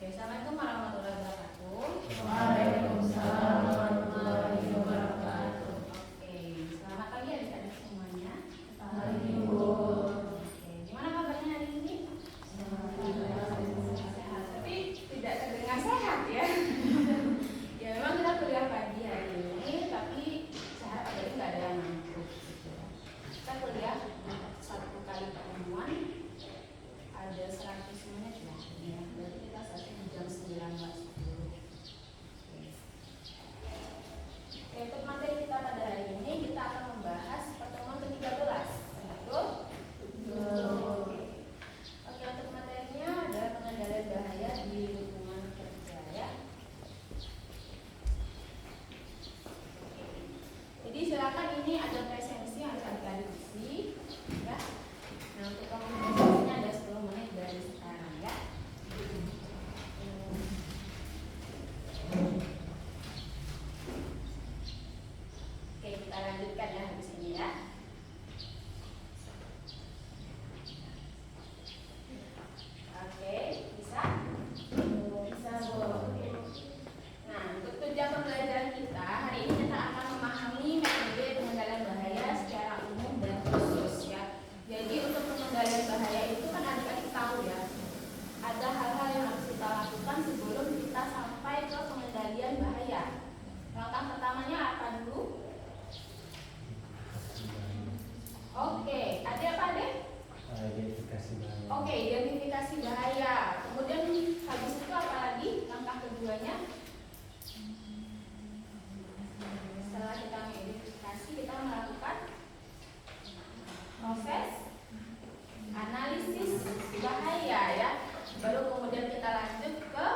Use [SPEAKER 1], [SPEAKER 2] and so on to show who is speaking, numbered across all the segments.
[SPEAKER 1] Assalamualaikum warahmatullahi wabarakatuh.
[SPEAKER 2] Waalaikumsalam warahmatullahi wabarakatuh.
[SPEAKER 1] Oke, selamat pagi adik-adik semuanya.
[SPEAKER 2] Pagi, Bu.
[SPEAKER 1] Oke, gimana kabarnya hari ini? Sehat, tapi tidak terdengar sehat ya. Ya memang kita kuliah pagi hari ini, tapi sehat apalagi nggak ada yang ngantuk. Gitu. Kita kuliah satu kali pertemuan ada 100 menit ya. Berarti kita selesai di jam 9.10. Oke, untuk materi kita pada hari ini kita akan membahas pertemuan ke-13. Betul? Oke, untuk materinya adalah pengendalian bahaya di lingkungan kerja ya. Jadi silakan, ini ada presensi yang harus adik-adik isi ya. Nah, untuk presensinya ada 10 menit dari sekarang ya. Oke, kita lanjutkan ya habis ini ya. Oke, bisa?
[SPEAKER 2] Bisa, Bu.
[SPEAKER 1] Nah, untuk tujuan pembelajaran kita hari ini kita akan memahami metode pengendalian bahaya secara umum dan khusus ya. Jadi untuk pengendalian bahaya itu kan adik-adik tahu ya, ada hal-hal yang harus kita lakukan sebelum kita sampai ke pengendalian bahaya. Langkah pertamanya apa dulu? Oke, ada apa deh?
[SPEAKER 2] Identifikasi bahaya.
[SPEAKER 1] Oke, identifikasi bahaya. Kemudian habis itu apa lagi? Langkah keduanya? Setelah kita mengidentifikasi, kita melakukan proses analisis bahaya ya. Baru kemudian kita lanjut ke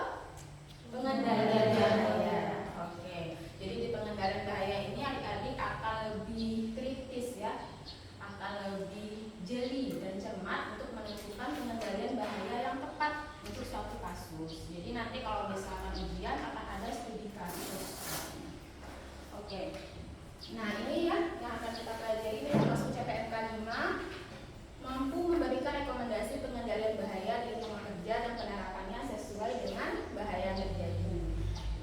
[SPEAKER 1] pengendalian bahaya. Oke, jadi di pengendalian bahaya ini adik-adik akan lebih kritis ya, akan lebih jeli dan cermat untuk menentukan pengendalian bahaya yang tepat untuk suatu kasus. Jadi nanti kalau misalkan ujian akan ada studi kasus. Oke. Nah, ini ya yang akan kita pelajari ini termasuk CPNK 5, mampu memberikan rekomendasi pengendalian bahaya di lingkungan kerja dan penerapannya sesuai dengan bahaya yang terjadi.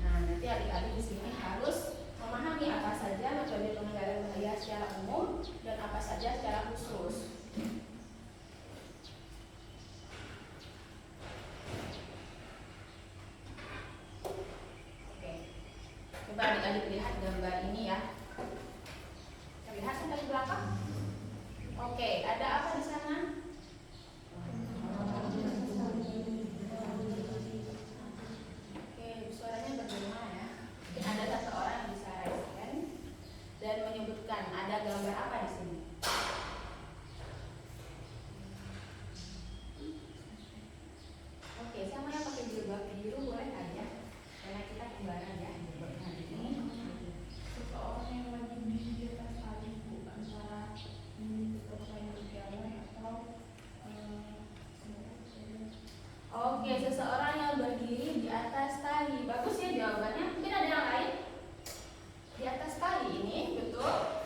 [SPEAKER 1] Nah, nanti adik-adik di sini harus memahami apa saja metode pengendalian bahaya secara umum dan apa saja secara khusus. Oke. Coba adik-adik lihat gambar ini ya. Terlihat sampai di belakang? Oke, ada apa di sana? Oke, suaranya bergema ya. Mungkin ada satu orang yang bisa raise hand dan menyebutkan ada gambar apa di sini. Oke, sama yang pakai jilbab biru boleh aja, karena kita kembaran ya jilbabnya hari ini.
[SPEAKER 2] Seseorang yang lagi di atas tali, Bu, antara ini selesai berjalan atau
[SPEAKER 1] Oke, seseorang yang berdiri di atas tali. Bagus ya jawabannya. Mungkin ada yang lain? Di atas tali ini, betul?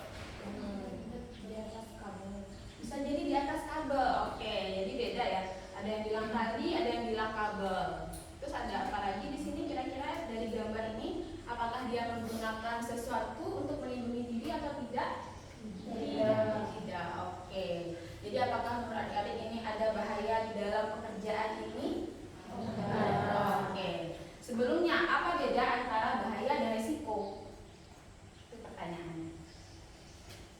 [SPEAKER 2] di atas kabel.
[SPEAKER 1] Bisa jadi di atas kabel. Oke, jadi beda ya. Ada yang bilang tali, ada yang bilang kabel. Terus ada apa lagi di sini kira-kira dari gambar ini? Apakah dia menggunakan sesuatu untuk melindungi diri atau tidak? Tidak. Oke. Jadi apakah menurut adik-adik ini ada bahaya di dalam pekerjaan ini? Oke. Sebelumnya apa beda antara bahaya dan risiko? Itu pertanyaannya.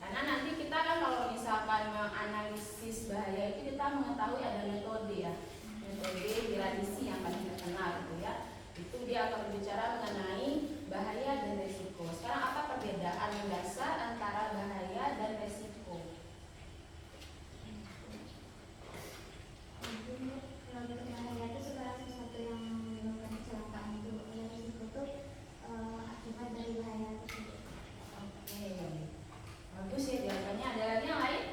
[SPEAKER 1] Karena nanti kita kan kalau misalkan menganalisis bahaya itu kita mengetahui ada metode ya, metode Giradisi yang paling terkenal gitu ya. Itu dia akan berbicara mengenai bahaya dan risiko. Sekarang apa perbedaan mendasar antara bahaya dan risiko?
[SPEAKER 3] Kalau bahaya itu segala sesuatu yang menyebabkan kecelakaan itu, risiko itu akibat dari bahaya tersebut.
[SPEAKER 1] Oke, bagus ya jawabannya. Ada lagi yang lain?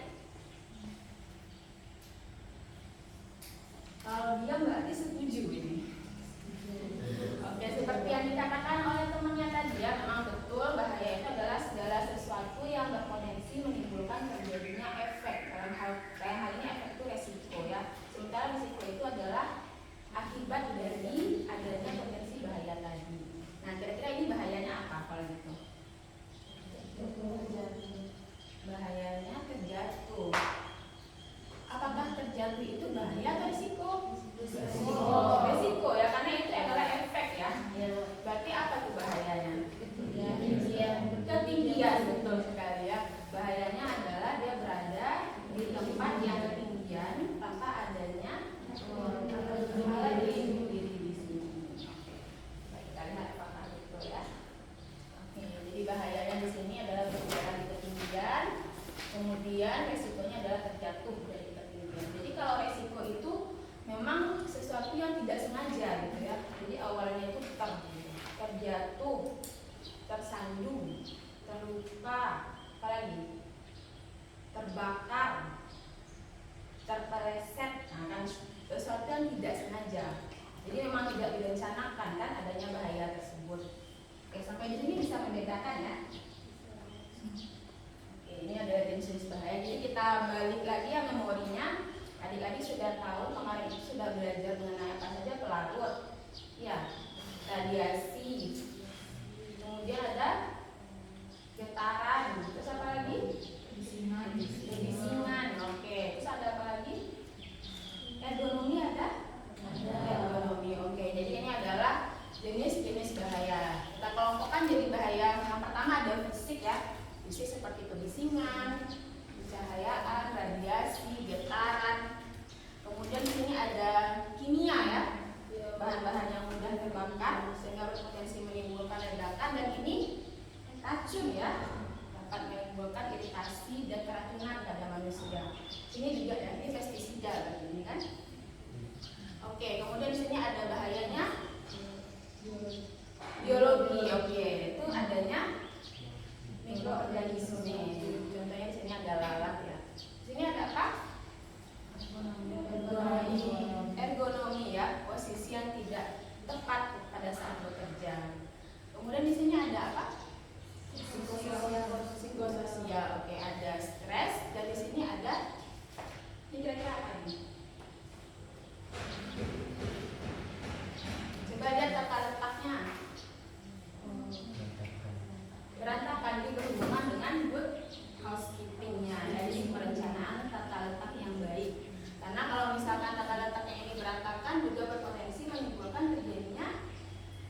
[SPEAKER 1] Kalau diam berarti setuju ini. Oke, seperti yang dikatakan oleh temannya tadi ya, memang betul bahaya itu adalah segala sesuatu yang berpotensi menimbulkan terjadinya efek. Dalam hal ini efek itu resiko ya. Sementara risiko itu adalah akibat dari adanya tidak sengaja gitu ya. Jadi awalnya itu terjatuh, tersandung, terluka, apalagi terbakar, terpeleset. Nah, kan sesuatu yang tidak sengaja. Jadi memang tidak direncanakan kan adanya bahaya tersebut. Oke, sampai di sini bisa membedakan ya. Oke, ini ada jenis bahaya. Jadi kita balik lagi ya memorinya. Adik-adik sudah tahu kemarin itu sudah belajar mengenai apa saja pelarut. Ya, radiasi. Kemudian ada getaran. Terus apa lagi? Bisingan. Oke. Terus ada apa lagi? Ergonomi ada? Ergonomi. Oke. Jadi ini adalah jenis-jenis bahaya. Kita kelompokkan jadi bahaya. Yang pertama ada fisik ya. Fisik seperti kebisingan, pencahayaan, radiasi, getaran. Kemudian di sini ada kimia ya. Bahan-bahan yang mudah terbakar sehingga berpotensi menimbulkan ledakan, dan ini racun ya, dapat menimbulkan iritasi dan keracunan pada manusia. Ini juga ya, ini pestisida ini kan. Oke, kemudian di sini ada bahayanya biologi. Oke, itu adanya mikroorganisme. Contohnya di sini ada lalat ya. Di sini ada apa? Ergonomi ya, posisi yang tidak tepat pada saat bekerja. Kemudian di sini ada apa? Psikososial. Oke, ada stres, dan di sini ada ini kira-kira apa ini? Coba lihat tata letaknya. Berantakan, ini berhubungan dengan good housekeeping-nya, jadi perencanaan tata letak yang baik. Karena kalau misalkan tata letaknya ini berantakan juga berpotensi menimbulkan terjadinya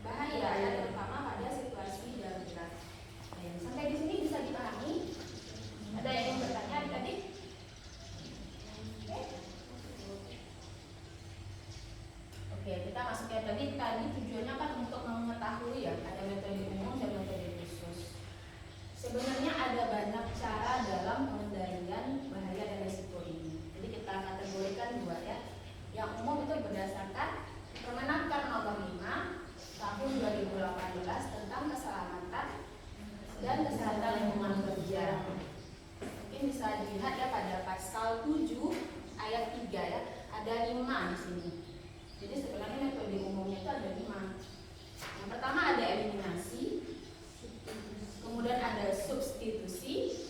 [SPEAKER 1] bahaya ya, terutama pada situasi darurat. Sampai di sini bisa dipahami? Ada yang ingin bertanya adik-adik? Oke, kita masuk ya. Tadi tujuannya kan untuk mengetahui ya, ada metode umum dan metode khusus. Sebenarnya ada banyak cara dalam pengendalian bahaya dan risiko ini. Jadi kita kategorikan dua ya. Yang umum itu berdasarkan Permenaker Nomor 5 Tahun 2018 tentang keselamatan dan kesehatan lingkungan kerja. Mungkin bisa dilihat ya pada pasal 7 ayat 3 ya. Ada 5 di sini. Jadi sebenarnya metode umumnya itu ada 5. Yang pertama ada eliminasi, kemudian ada substitusi,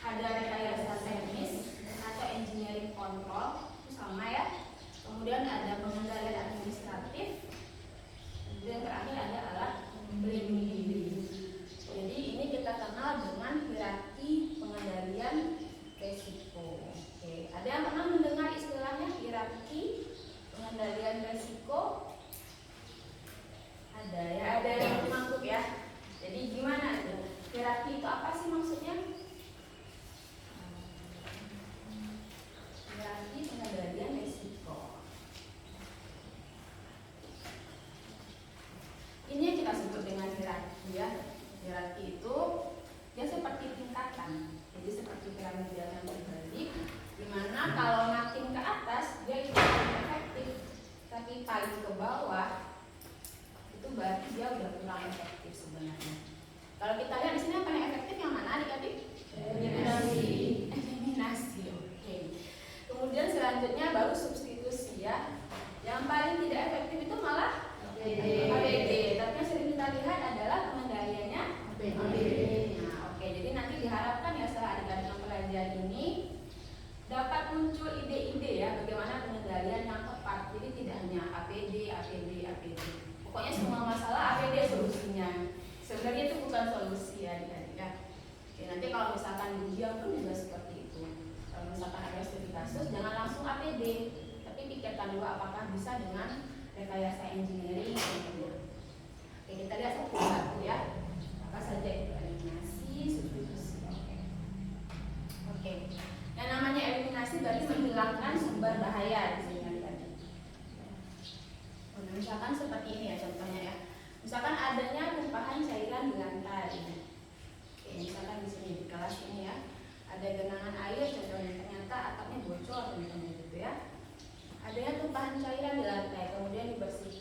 [SPEAKER 1] ada rekayasa teknis atau engineering control, itu sama ya. Kemudian ada pengendalian administratif, dan terakhir ada alat pelindung diri. Jadi ini kita kenal dengan hierarki pengendalian resiko. Oke, ada yang pernah mendengar istilahnya hierarki pengendalian resiko? Ada ya, ada yang mangkuk ya. Jadi gimana itu? Hierarki itu apa sih maksudnya? Hierarki pengendalian resiko. Ini yang kita sebut dengan hierarki ya. Hierarki itu dia seperti tingkatan. Jadi seperti piramida yang berbalik, di mana kalau makin ke atas dia itu paling efektif, tapi paling ke bawah itu berarti dia udah kurang efektif sebenarnya. Kalau kita lihat di sini yang paling efektif yang mana adik-adik? Eliminasi. Oke. Kemudian selanjutnya baru substitusi ya. Yang paling tidak efektif itu malah APD. Tapi yang sering kita lihat adalah pengendaliannya APD. Nah, oke. Jadi nanti diharapkan ya setelah adik-adik mempelajari ini dapat muncul ide-ide ya bagaimana pengendalian yang tepat. Jadi tidak hanya APD. Pokoknya semua masalah APD solusinya. Sebenarnya itu bukan solusi ya adik-adik ya. Oke, nanti kalau misalkan ujian pun juga seperti itu. Kalau misalkan ada studi kasus jangan langsung APD, tapi pikirkan dulu apakah bisa dengan rekayasa engineering. Oke, kita lihat satu-satu ya. Apa saja itu eliminasi, substitusi. Oke. Yang namanya eliminasi berarti menghilangkan sumber bahaya di sini adik-adik. Misalkan seperti ini ya contohnya ya. Misalkan adanya tumpahan cairan di lantai. Oke, misalkan di sini di kelas ini ya, ada genangan air contohnya, ternyata atapnya bocor contohnya gitu ya. Adanya tumpahan cairan di lantai, kemudian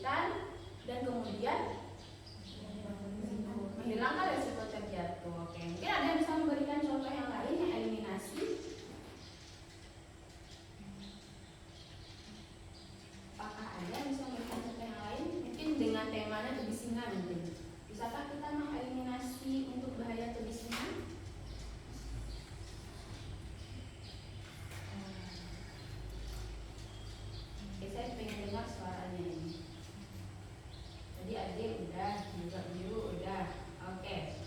[SPEAKER 1] mengendalikan dan kemudian menghilangkan resiko terjatuh. Oke, mungkin ada yang bisa memberikan contoh yang lain yang eliminasi? Apakah ada yang bisa memberikan contoh yang lain? Mungkin dengan temanya kebisingan mungkin. Bisakah kita mengeliminasi untuk bahaya kebisingan? Oke, saya pengen dengar suaranya ini. Tadi adik udah, juga biru udah. Oke.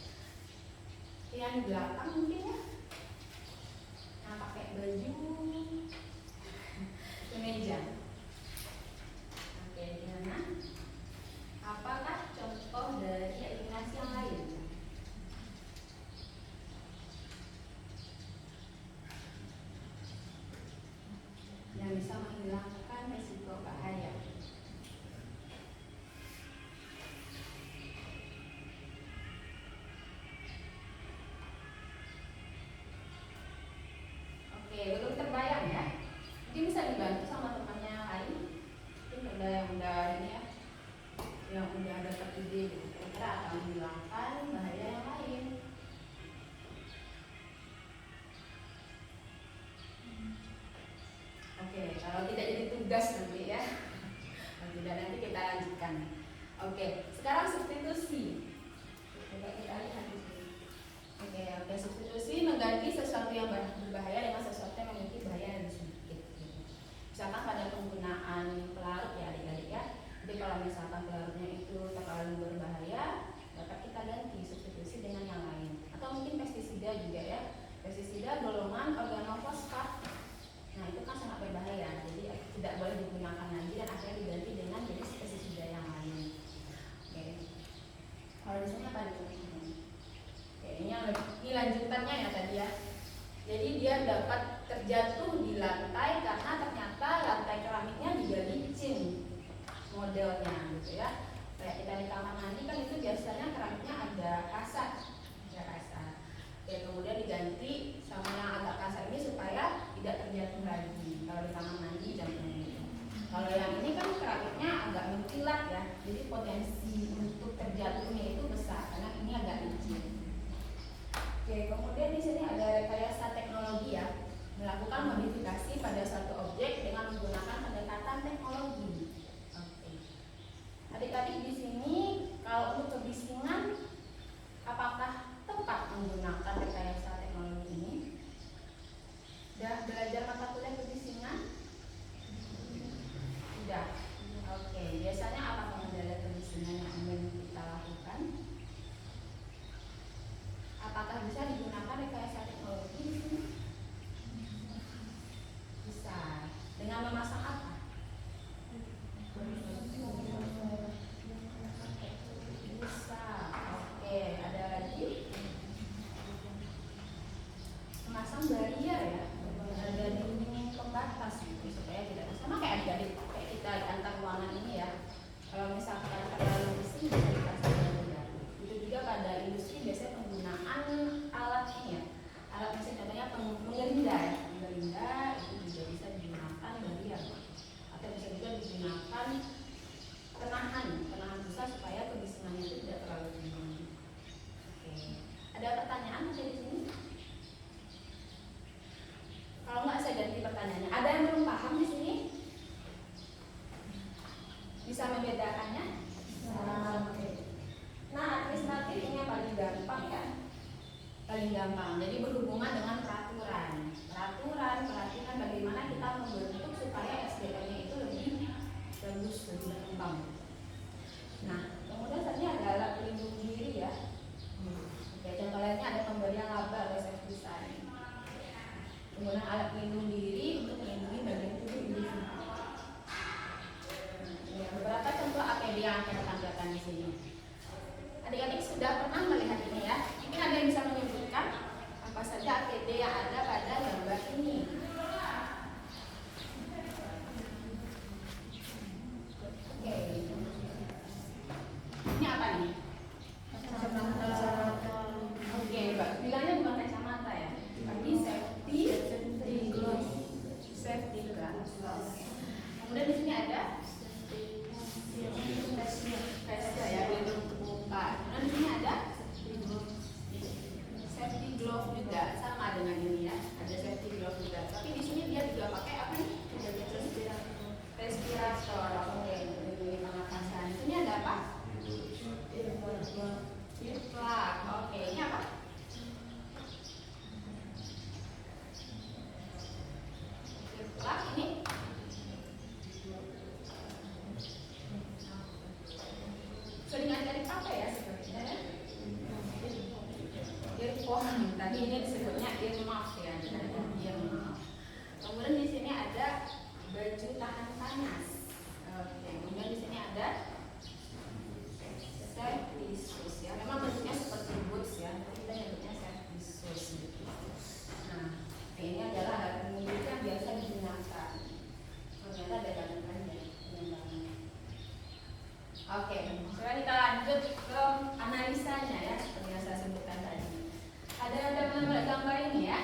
[SPEAKER 1] Yang di belakang mungkin ya? Yang pakai baju kemeja. Oke, gimana? Apakah contoh dari eliminasi yang lain? Yang bisa menghilangkan risiko bahaya. Oke, belum terbayang ya? Mungkin bisa dibantu sama temannya yang lain. Mungkin ada yang udah ini ya, yang udah dapat ide gitu. Kira-kira akan menghilangkan bahaya yang lain. Oke, kalau tidak jadi tugas nanti ya. Kalau tidak nanti kita lanjutkan. Oke, sekarang substitusi. Coba kita lihat di sini. Oke, substitusi mengganti sesuatu yang berbahaya dengan sesuatu yang memiliki bahaya yang sedikit. Misalkan pada penggunaan pelarut ya adik-adik ya. Jadi kalau misalkan pelarutnya itu terlalu berbahaya, dapat kita ganti substitusi dengan yang lain. Atau mungkin pestisida juga ya. Pestisida golongan organofosfat. Nah itu kan sangat berbahaya, jadi tidak boleh digunakan lagi dan akhirnya diganti dengan jenis pestisida yang lain. Oke. Kalau di sini apa nih? Oke, ini lanjutannya ya tadi ya. Jadi dia dapat terjatuh di lantai karena ternyata lantai keramiknya juga licin modelnya gitu ya. Kayak kita di kamar mandi kan itu biasanya keramiknya agak kasar. Oke, kemudian diganti sama yang agak kasar ini supaya tidak terjatuh lagi kalau di kamar mandi contohnya. Kalau yang ini kan keramiknya agak mengkilat ya, jadi potensi untuk terjatuhnya itu besar karena ini agak licin. Oke, kemudian di sini ada rekayasa teknologi ya, melakukan modifikasi pada suatu objek dengan menggunakan pendekatan teknologi. Oke. Adik-adik di sini kalau untuk kebisingan apakah tepat menggunakan rekayasa teknologi ini? Sudah belajar mata kuliah kebisingan? Sudah. Oke, biasanya apa pengendalian kebisingan yang ingin kita lakukan? Apakah bisa digunakan rekayasa teknologi di sini? Bisa. Dengan memasang apa? Bisa. Oke, ada lagi? Memasang barier ya, ada dinding pembatas gitu supaya tidak sama kayak adik-adik kayak kita di antar ruangan ini ya. Kalau misalkan terlalu bersih bisa dipasang barier. Itu juga pada industri biasanya penggunaan alat ini ya, alat mesin contohnya mengerinda ya, mengerinda itu juga bisa digunakan barier atau bisa juga digunakan penahan busa supaya kebisingannya itu tidak terlalu tinggi. Oke, ada pertanyaan di sini? Kalau nggak saya ganti pertanyaannya. Ada yang belum paham di sini? Bisa membedakannya? Oke. Nah, administratif ini yang paling gampang ya. Paling gampang. Jadi berhubungan dengan peraturan. Peraturan bagaimana kita membentuk supaya SDM-nya itu lebih bagus, lebih berkembang. Nah, kemudian tadi ada alat pelindung diri ya. Oke, contoh lainnya ada pemberian laba oleh self design. Penggunaan alat pelindung diri untuk melindungi bagian tubuh individu. Ya, beberapa contoh APD yang akan tampilkan di sini. Adik-adik sudah pernah melihat ini ya. Mungkin ada yang bisa menyebutkan apa saja APD yang ada pada gambar ini. Oke. ini disebutnya earmuff ya, earmuff. Kemudian di sini ada baju tahan panas. Oke, kemudian di sini ada safety shoes ya. Memang bentuknya seperti boots ya, tapi kita nyebutnya safety shoes. Nah, ini adalah alat penunjuk yang biasa digunakan. Ternyata ada banyak pengembangan. Oke, sekarang kita lanjut ke analisanya ya, seperti yang saya sebutkan tadi. Ada yang melihat gambar ini ya?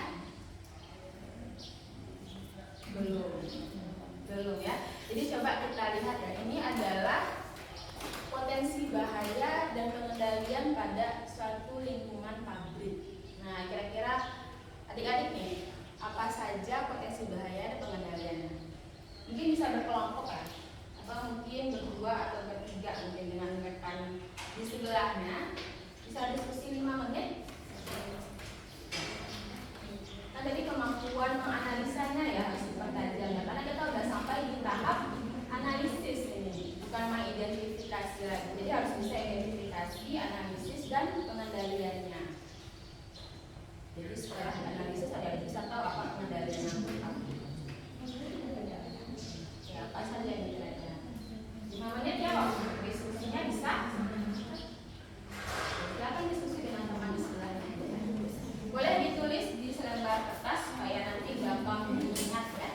[SPEAKER 1] Belum ya. Jadi coba kita lihat ya. Ini adalah potensi bahaya dan pengendalian pada suatu lingkungan pabrik. Nah, kira-kira adik-adik nih, apa saja potensi bahaya dan pengendaliannya? Mungkin bisa berkelompok ya, atau mungkin berdua atau bertiga mungkin dengan rekan di sebelahnya. Bisa diskusi 5 menit. Nah, jadi kemampuan menganalisanya ya harus dipertajam ya, karena kita udah sampai di tahap analisis ini, bukan mengidentifikasi lagi. Jadi harus bisa identifikasi, analisis, dan pengendaliannya. Jadi setelah analisis ada bisa tahu apa pengendalian yang tepat. Ya, apa saja yang dipelajari. 5 menit ya, waktu diskusinya bisa. Silakan diskusi dengan teman di sebelahnya. Boleh ditulis di selembar kertas supaya nanti gampang diingat ya.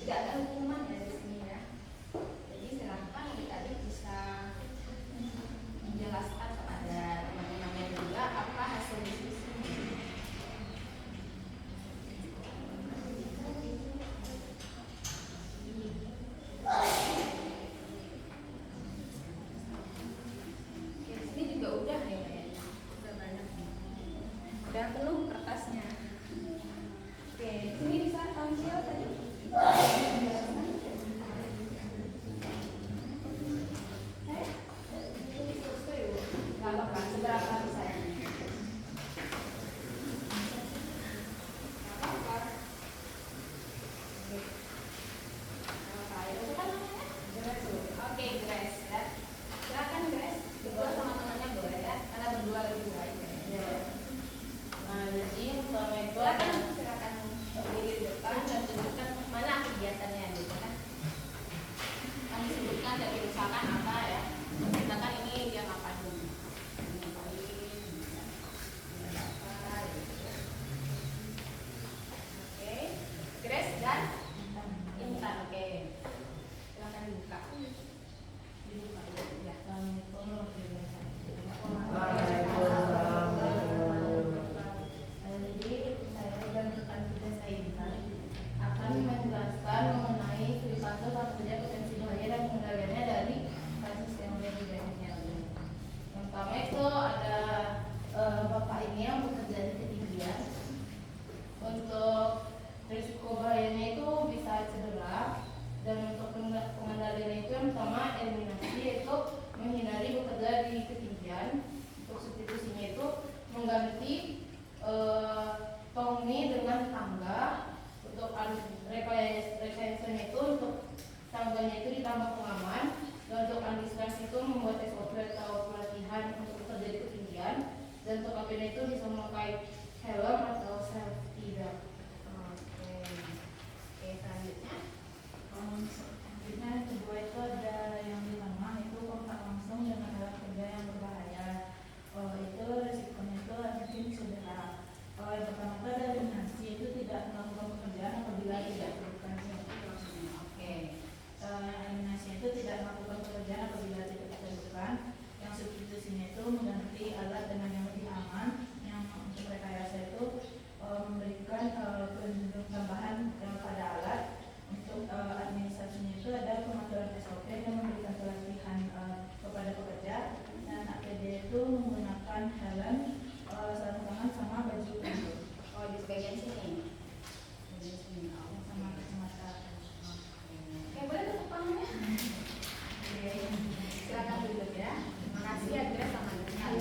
[SPEAKER 1] tidak ada hukuman ya di sini ya. Jadi silahkan adik-adik bisa menjelaskan kepada teman-temannya juga apa hasil diskusinya. Oke, di sini juga udah ya kayaknya. Udah banyak. Udah penuh kertasnya. Oke, di sini bisa tampil tadi. Nggak apa-apa, seberapa bisa ya? Nggak apa-apa. Oke. Apa itu kan namanya? Grace. Oke, Grace ya. Silakan Grace, berdua sama temannya boleh ya, karena berdua lebih baik ya. Nah, jadi yang pertama itu silakan berdiri di depan dan tunjukkan mana kegiatannya gitu kan. Kami sebutkan dan diusahakan apa ya. Misalkan ini dia ngapain dulu. Oke, Grace dan Intan. Oke, silakan dibuka. Dibuka ya. Jadi saya dan rekan kerja saya Intan akan menjelaskan mengenai studi kasus kerja potensi bahaya dan pengendaliannya dari kasus yang sudah dibahasnya. Yang pertama itu ada bapak ini yang bekerja di ketinggian. Untuk risiko bahayanya itu bisa cedera, dan untuk pengendaliannya itu yang pertama eliminasi, yaitu menghindari bekerja di ketinggian. Untuk substitusinya itu mengganti penghuni dengan tangga. Untuk rekayasanya itu untuk tangganya itu ditambah pengaman, dan untuk antisipasi itu membuat SOP atau pelatihan untuk bekerja di ketinggian, dan untuk APD itu bisa memakai helm atau safety belt. Oke, selanjutnya.
[SPEAKER 2] Selanjutnya yang kedua itu ada yang di tengah itu kontak langsung dengan alat kerja yang berbahaya. Itu risikonya itu mungkin cedera. Yang pertama itu ada eliminasi, itu tidak melakukan pekerjaan apabila tidak diperlukan.
[SPEAKER 1] Oke.
[SPEAKER 2] Eliminasi itu tidak melakukan pekerjaan apabila tidak diperlukan. Yang substitusinya itu mengganti alat dengan yang lebih aman. Yang untuk rekayasa itu memberikan pelindung tambahan pada alat. Untuk administrasinya itu ada pengaturan SOP dan memberikan pelatihan kepada pekerja, dan APD itu menggunakan helm, sarung tangan sama baju pelindung.
[SPEAKER 1] Oh, di bagian sini. Di sini.
[SPEAKER 2] Yang sama kacamata.
[SPEAKER 1] Oke, boleh tepuk tangannya? Oke, silakan duduk ya. Terima kasih ya Grace sama Intan.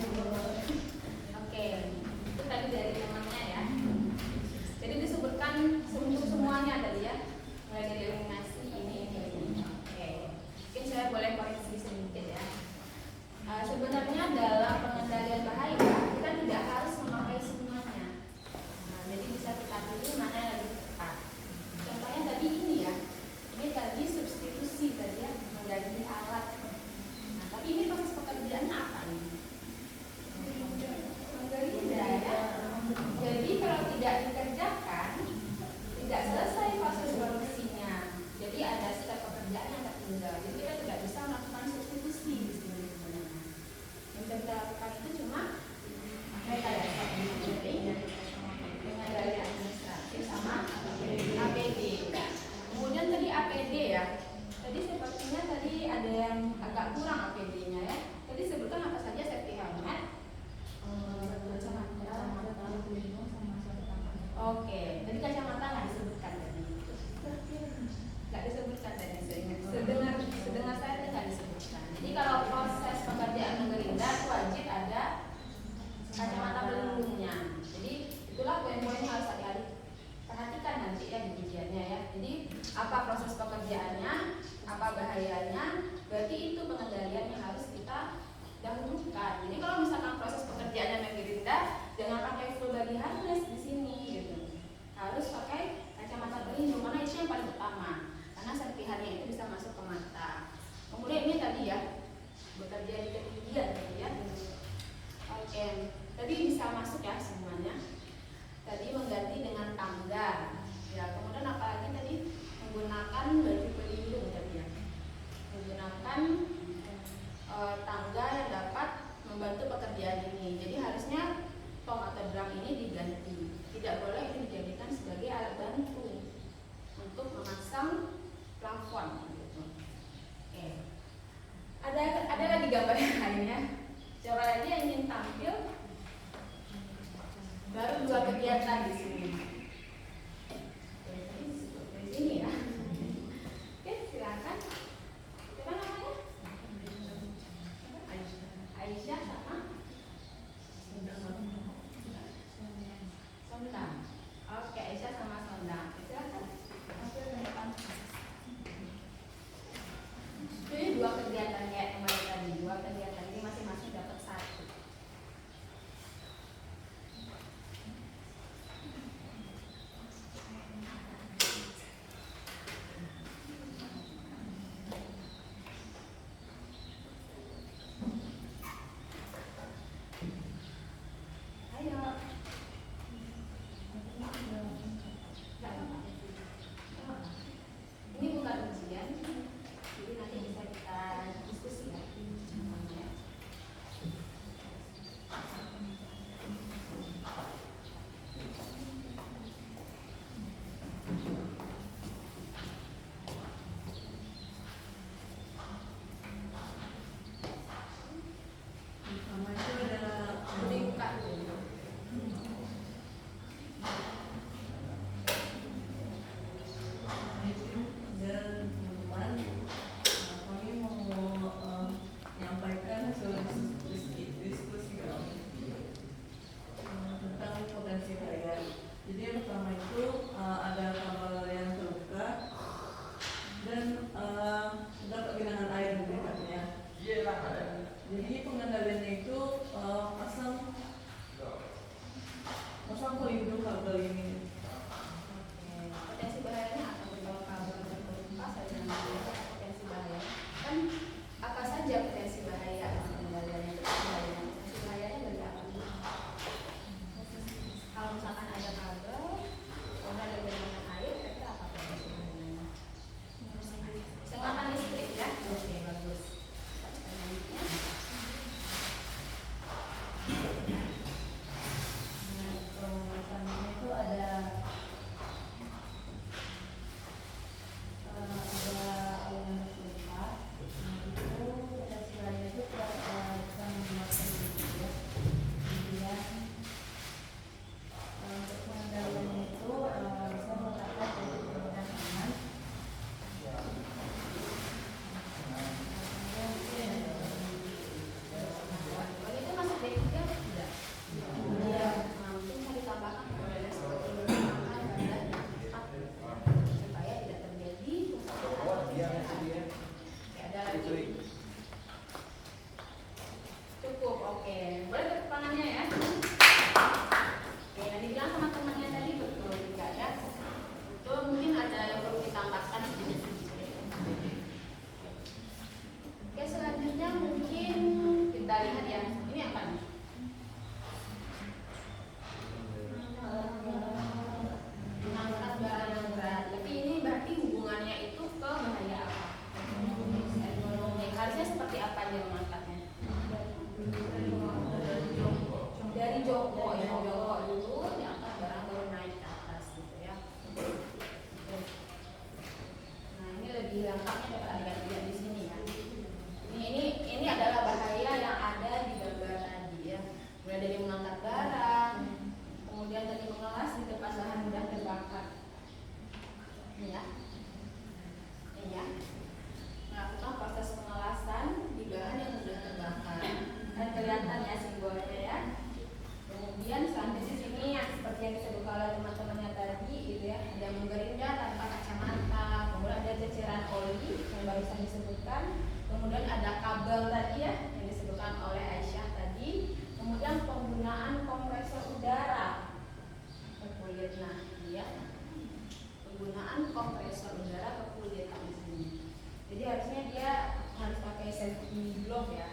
[SPEAKER 1] Oke, itu tadi dari temannya ya. Jadi disebutkan untuk semuanya tadi ya. Mulai dari eliminasi ini. Oke, mungkin saya boleh koreksi sedikit ya. Sebenarnya dalam pengendalian bahaya kita tidak harus memakai semuanya. Nah, jadi bisa kita pilih mana yang lebih tepat. Contohnya tadi ini ya. Ini tadi substitusi tadi ya, mengganti alat. Nah, tapi ini proses pekerjaannya apa ini? Tidak ya. Jadi kalau tidak dikerjakan, tidak selesai proses produksinya. Jadi ada step pekerjaan yang tertinggal. Jadi kita tidak bisa melakukan substitusi di sini sebenarnya. Yang kita lakukan itu cuma rekayasa pengendali administratif sama APD. Kemudian tadi APD ya. Tadi sepertinya tadi ada yang agak kurang APD-nya ya. Tadi sebutkan apa saja safety helmet.
[SPEAKER 2] Kacamata pelindung sama sarung tangan.
[SPEAKER 1] Oke, tadi kacamata nggak disebutkan tadi. Nggak disebutkan tadi, sedengar saya itu nggak disebutkan. Jadi kalau proses pekerjaan menggerinda itu wajib ada kacamata pelindungnya. Jadi itulah poin-poin yang harus hati-hati perhatikan nanti ya di ujiannya ya. Jadi apa proses pekerjaannya, apa bahayanya, berarti itu pengendalian yang harus kita dahulukan. Jadi kalau misalkan proses pekerjaannya menggerinda, jangan pakai full body harness di sini gitu. Harus pakai kacamata pelindung karena itu yang paling utama. Karena serpihannya itu bisa masuk ke mata. Kemudian ini tadi ya, bekerja di ketinggian tadi ya. Oke, tadi bisa masuk ya semuanya. Tadi mengganti dengan tangga. Ya, kemudian apalagi tadi menggunakan respon gitu. Oke. Ada lagi gambar yang lainnya. Coba lagi yang ingin tampil. Baru 2 kegiatan di sini. Dari sini ya. Oke, silakan. Siapa namanya? Aisyah sama Sondang. Oke, Aisyah sama Sondang. Silakan. Jadi 2 kegiatan kayak kemarin tadi. 2 kegiatan ini masing-masing dapat 1. Ini bukan ujian, jadi nanti bisa kita diskusi ya.
[SPEAKER 2] Pertama itu ada
[SPEAKER 1] Dibuka dulu.
[SPEAKER 4] Dan teman-teman, kami mau menyampaikan hasil diskusi kami tentang potensi bahaya. Jadi yang pertama itu ada kabel yang terbuka dan terdapat genangan air di dekatnya. Jadi pengendaliannya itu pasang pelindung kabel ini.
[SPEAKER 1] Potensi bahayanya apa? Kalau kabel terkelupas saja potensi bahaya. Kan apa saja potensi bahaya pengendaliannya itu bahaya. Potensi bahayanya dari apa? Kalau misalkan ada kabel, kemudian ada genangan air, itu apa potensi bahayanya? Sengatan listrik ya? Oke, bagus. Selanjutnya.
[SPEAKER 2] Selanjutnya itu ada alunan berlimpah. Itu potensi bahaya itu bisa menggunakan ya. Kemudian untuk pengendaliannya itu bisa meletakkan dari permukaan aman.
[SPEAKER 1] Kalau itu masuk D3 atau tidak? Iya. Mungkin saya ditambahkan kepada seperti menggunakan badan supaya tidak terjadi kerusakan. Oke, ada lagi. Cukup, oke. Boleh tepuk tangannya ya. Oke, yang dibilang sama temannya tadi betul juga ya. Itu mungkin ada yang perlu ditambahkan sedikit. Oke, selanjutnya mungkin kita lihat ya. Ini apa nih? Mengangkat barang yang berat. Tapi ini berarti hubungannya itu ke bahaya apa? Ekonomi. Harusnya seperti apa dia mengangkatnya? Dari joko ya, joko dulu diangkat barang baru naik ke atas gitu ya. Nah, ini lebih lengkapnya dapat dilihat di sini ya. Ini adalah bahaya yang ada di gambar tadi ya. Mulai dari mengangkat barang, kemudian tadi mengelas di depan bahan mudah terbakar. Ini ya. Ini ya. Melakukan proses pengelasan di bahan yang mudah terbakar. Kan kelihatan ya simbolnya ya. Kemudian selanjutnya di sini yang seperti yang disebutkan oleh teman-temannya tadi gitu ya, ada menggerinda tanpa kacamata, kemudian ada ceceran oli yang barusan disebutkan, kemudian ada kabel tadi ya yang disebutkan oleh Aisyah tadi, kemudian penggunaan kompresor udara ke kulit. Nah, ya penggunaan kompresor udara ke kulit di sini. Jadi harusnya dia harus pakai safety glove ya.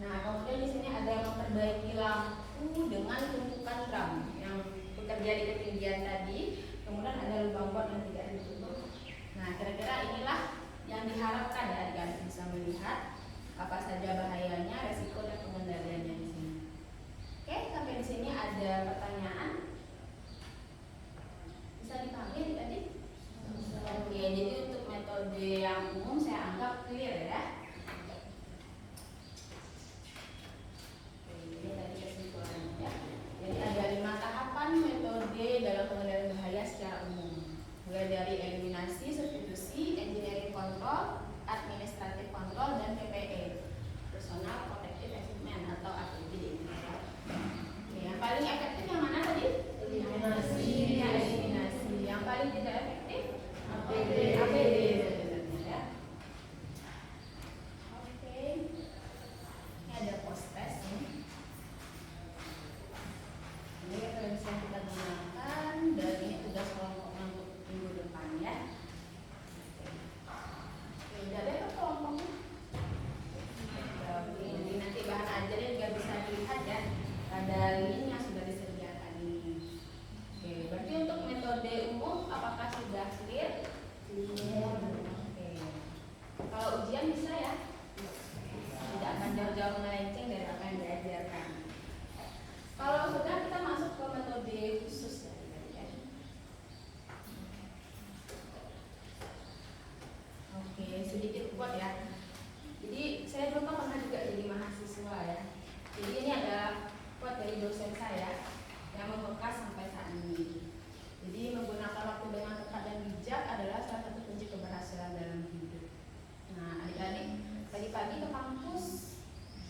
[SPEAKER 1] Nah, kemudian di sini ada yang memperbaiki lampu dengan tumpukan drum yang bekerja di ketinggian tadi. Kemudian ada lubang bot yang tidak ditutup. Nah, kira-kira inilah yang diharapkan ya agar bisa melihat apa saja bahayanya, resiko dan pengendaliannya di sini. Oke, sampai di sini ada pertanyaan. Bisa dipahami tadi? Oke, jadi kontrol, administratif kontrol, dan PPE, personal protective equipment atau APD. Yang paling efektif yang mana tadi? Eliminasi. Yang paling tidak efektif? APD. Ya. Oke. Ini ada post test ini. Ini referensi yang kita gunakan dan ini tugas kelompoknya untuk minggu depan ya. Oke, udah ada kan kelompoknya? Oke, jadi nanti bahan ajarnya juga bisa dilihat ya pada link yang sudah disediakan ini. Oke, berarti untuk metode umum apakah sudah clear? Oke. Kalau ujian bisa ya? Tidak akan jauh-jauh melenceng dari apa yang diajarkan. Kalau sudah kita masuk ke metode khusus ya. Oke, sedikit quote ya. Jadi saya dulu kan pernah juga jadi mahasiswa ya. Jadi ini adalah quote dari dosen saya yang membekas sampai saat ini. Jadi menggunakan waktu dengan tepat dan bijak adalah salah satu kunci keberhasilan dalam hidup. Nah, adik-adik pagi-pagi ke kampus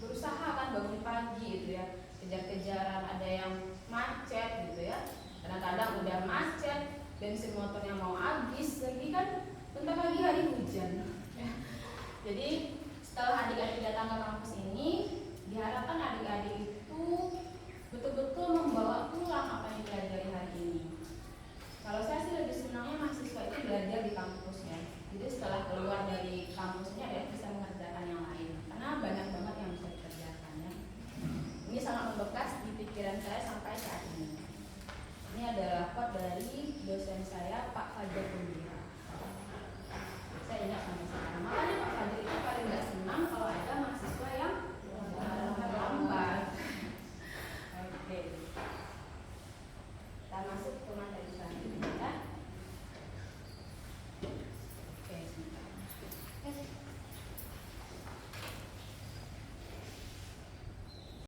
[SPEAKER 1] berusaha kan bangun pagi gitu ya, kejar-kejaran, ada yang macet gitu ya, kadang-kadang udah macet, bensin motornya mau habis lagi kan, bentar lagi hari hujan ya. Jadi setelah adik-adik datang ke kampus ini, diharapkan adik-adik itu betul-betul membawa pulang apa yang dipelajari hari ini. Kalau saya sih lebih senangnya mahasiswa itu belajar di kampus ya. Jadi setelah keluar dari kampusnya dia bisa mengerjakan yang lain, karena banyak banget yang bisa dikerjakan ya. Ini sangat membekas di pikiran saya sampai saat ini. Ini adalah quote dari dosen saya, Pak Fajar